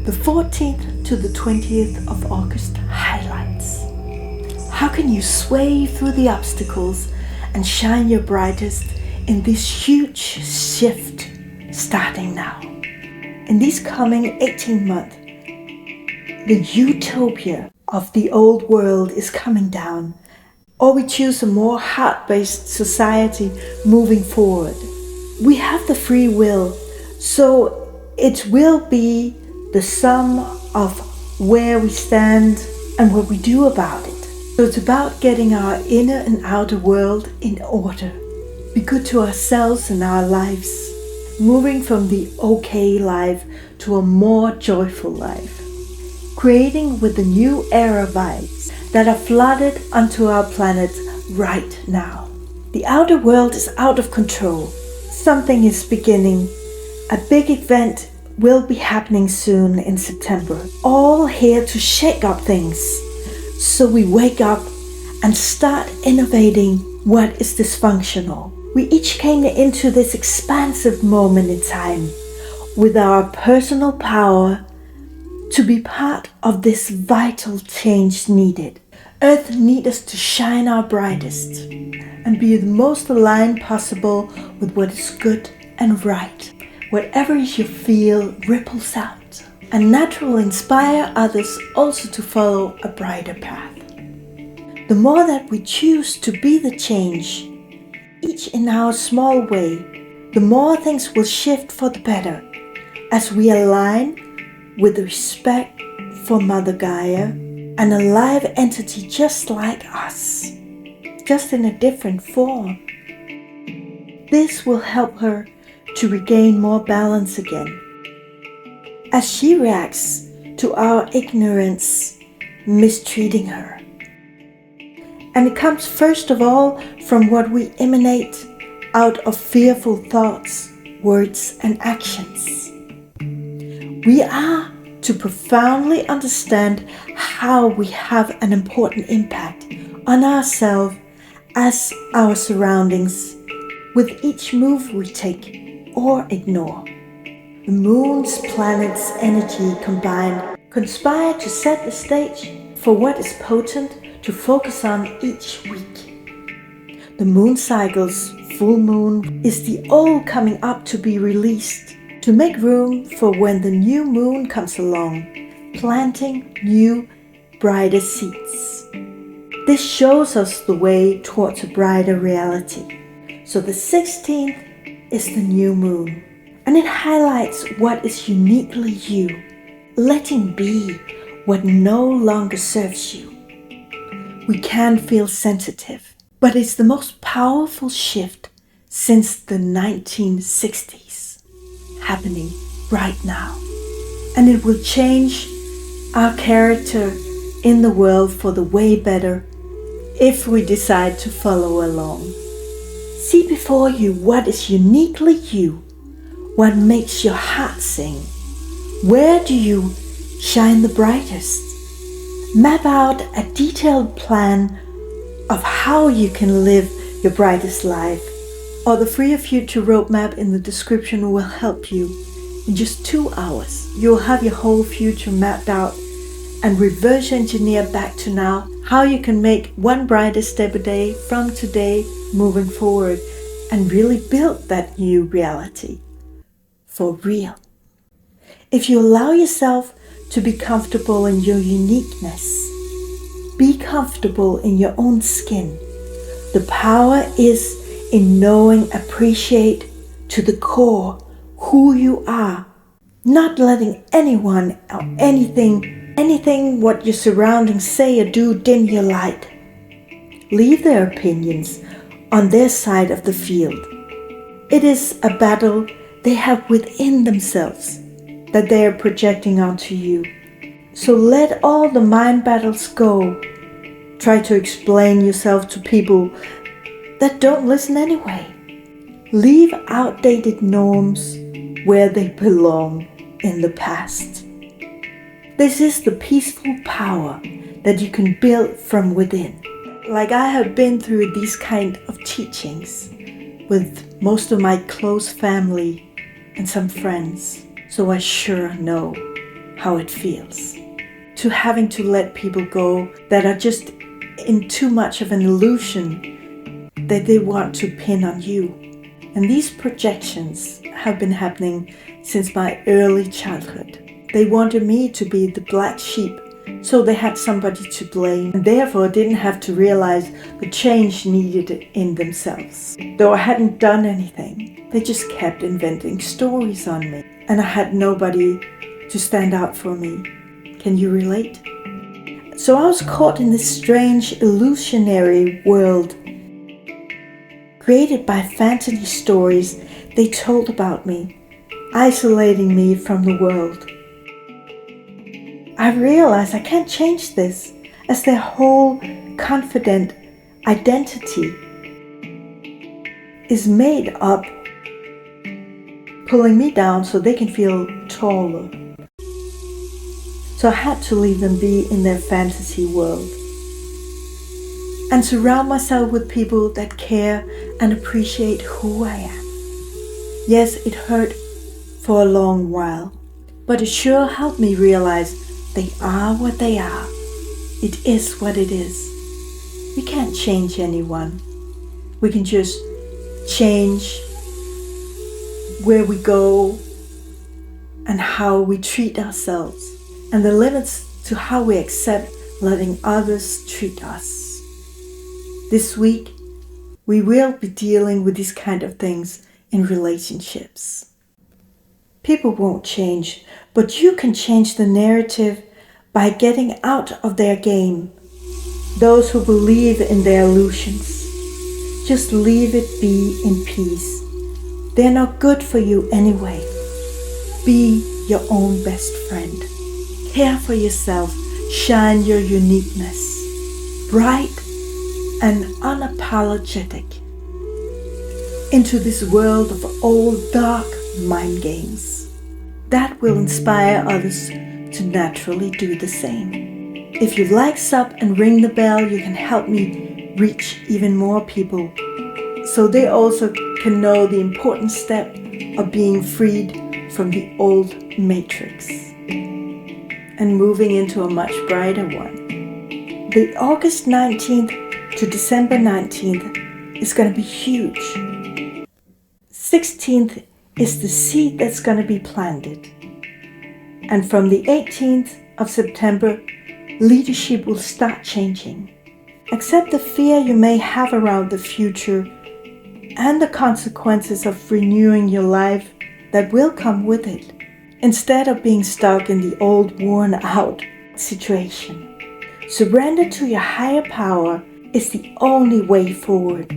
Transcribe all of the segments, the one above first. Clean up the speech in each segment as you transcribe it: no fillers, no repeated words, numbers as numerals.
The 14th to the 20th of August highlights. How can you sway through the obstacles and shine your brightest in this huge shift starting now? In these coming 18 months, the utopia of the old world is coming down, or we choose a more heart-based society moving forward. We have the free will, so it will be the sum of where we stand and what we do about it. So it's about getting our inner and outer world in order. Be good to ourselves and our lives, moving from the okay life to a more joyful life. Creating with the new era vibes that are flooded onto our planet right now. The outer world is out of control. Something is beginning. A big event will be happening soon in September. All here to shake up things. So we wake up and start innovating what is dysfunctional. We each came into this expansive moment in time with our personal power to be part of this vital change needed. Earth needs us to shine our brightest and be the most aligned possible with what is good and right. Whatever you feel ripples out and naturally inspire others also to follow a brighter path. The more that we choose to be the change, each in our small way, the more things will shift for the better as we align with respect for Mother Gaia, an alive entity just like us, just in a different form. This will help her to regain more balance again as she reacts to our ignorance mistreating her. And it comes first of all from what we emanate out of fearful thoughts, words and actions. We are to profoundly understand how we have an important impact on ourselves as our surroundings with each move we take or ignore. The moon's planets' energy combined conspire to set the stage for what is potent to focus on each week. The moon cycle's full moon is the old coming up to be released to make room for when the new moon comes along, planting new, brighter seeds. This shows us the way towards a brighter reality. So the 16th is the new moon, and it highlights what is uniquely you, letting be what no longer serves you. We can feel sensitive, but it's the most powerful shift since the 1960s happening right now. And it will change our character in the world for the way better if we decide to follow along. See before you what is uniquely you, what makes your heart sing. Where do you shine the brightest? Map out a detailed plan of how you can live your brightest life, or the Freer Future roadmap in the description will help you. In just 2 hours, you'll have your whole future mapped out and reverse engineer back to now how you can make one brighter step a day from today moving forward and really build that new reality for real. If you allow yourself to be comfortable in your uniqueness, be comfortable in your own skin. The power is in knowing, appreciate to the core who you are, not letting anyone or anything what your surroundings say or do dim your light. Leave their opinions on their side of the field. It is a battle they have within themselves that they are projecting onto you. So let all the mind battles go. Try to explain yourself to people that don't listen anyway. Leave outdated norms where they belong in the past. This is the peaceful power that you can build from within. Like I have been through these kind of teachings with most of my close family and some friends, so I sure know how it feels. To having to let people go that are just in too much of an illusion that they want to pin on you. And these projections have been happening since my early childhood. They wanted me to be the black sheep, so they had somebody to blame and therefore didn't have to realize the change needed in themselves. Though I hadn't done anything, they just kept inventing stories on me, and I had nobody to stand out for me. Can you relate? So I was caught in this strange illusionary world created by fantasy stories they told about me, isolating me from the world. I realized I can't change this, as their whole confident identity is made up pulling me down so they can feel taller. So I had to leave them be in their fantasy world and surround myself with people that care and appreciate who I am. Yes, it hurt for a long while, but it sure helped me realize they are what they are. It is what it is. We can't change anyone. We can just change where we go and how we treat ourselves, and the limits to how we accept letting others treat us. This week, we will be dealing with these kind of things in relationships. People won't change, but you can change the narrative by getting out of their game. Those who believe in their illusions, just leave it be in peace. They're not good for you anyway. Be your own best friend. Care for yourself. Shine your uniqueness. Bright and unapologetic into this world of old dark mind games. That will inspire others to naturally do the same. If you like sub and ring the bell, you can help me reach even more people, so they also can know the important step of being freed from the old matrix and moving into a much brighter one. The August 19th to December 19th is going to be huge. 16th is the seed that's going to be planted. And from the 18th of September, leadership will start changing. Accept the fear you may have around the future and the consequences of renewing your life that will come with it, instead of being stuck in the old worn out situation. Surrender to your higher power is the only way forward.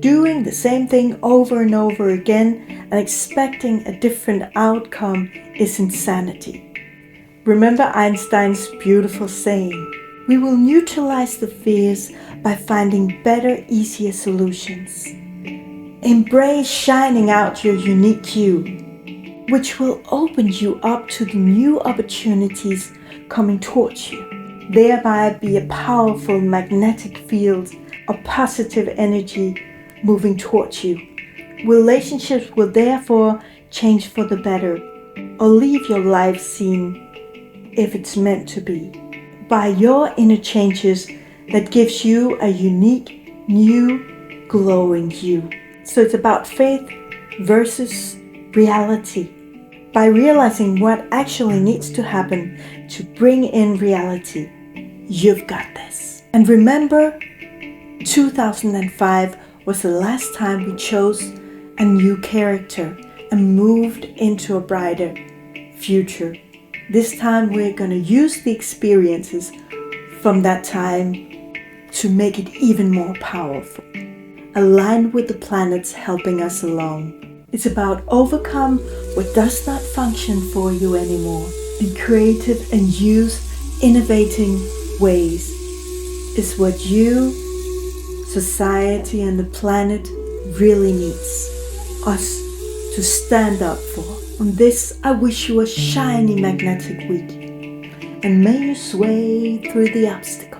Doing the same thing over and over again and expecting a different outcome is insanity. Remember Einstein's beautiful saying, we will neutralize the fears by finding better, easier solutions. Embrace shining out your unique you, which will open you up to the new opportunities coming towards you. Thereby be a powerful magnetic field of positive energy moving towards you. Relationships will therefore change for the better, or leave your life scene if it's meant to be, by your inner changes that gives you a unique, new, glowing you. So it's about faith versus reality. By realizing what actually needs to happen to bring in reality, you've got this. And remember, 2005 was the last time we chose a new character and moved into a brighter future. This time we're going to use the experiences from that time to make it even more powerful, aligned with the planets helping us along. It's about overcome what does not function for you anymore. Be creative and use innovating ways. Is what you, society, and the planet really needs us to stand up for. On this, I wish you a shiny magnetic week, and may you sway through the obstacles.